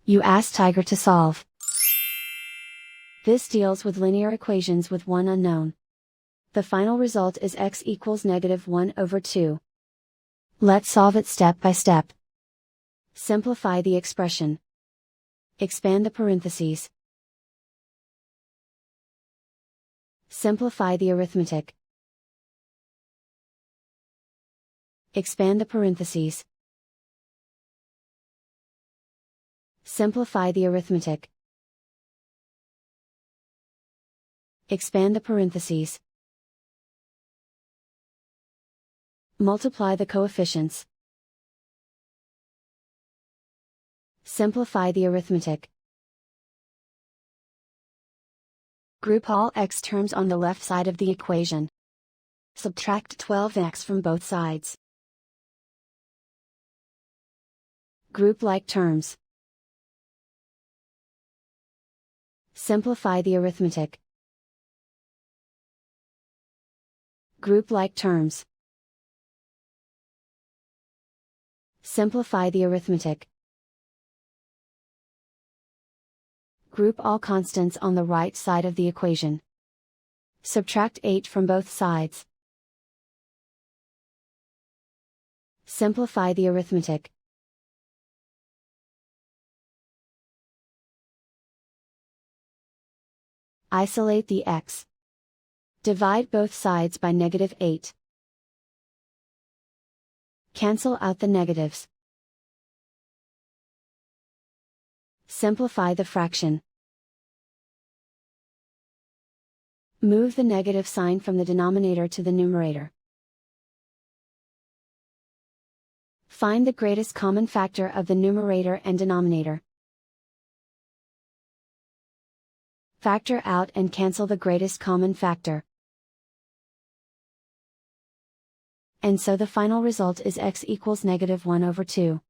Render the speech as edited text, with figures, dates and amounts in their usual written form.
You ask Tiger to solve. This deals with linear equations with one unknown. The final result is x equals -1/2. Let's solve it step by step. Simplify the expression. Expand the parentheses. Simplify the arithmetic. Expand the parentheses. Simplify the arithmetic. Expand the parentheses. Multiply the coefficients. Simplify the arithmetic. Group all x terms on the left side of the equation. Subtract 12x from both sides. Group like terms. Simplify the arithmetic. Group like terms. Simplify the arithmetic. Group all constants on the right side of the equation. Subtract 8 from both sides. Simplify the arithmetic. Isolate the x. Divide both sides by -8. Cancel out the negatives. Simplify the fraction. Move the negative sign from the denominator to the numerator. Find the greatest common factor of the numerator and denominator. Factor out and cancel the greatest common factor. And so the final result is x equals -1/2.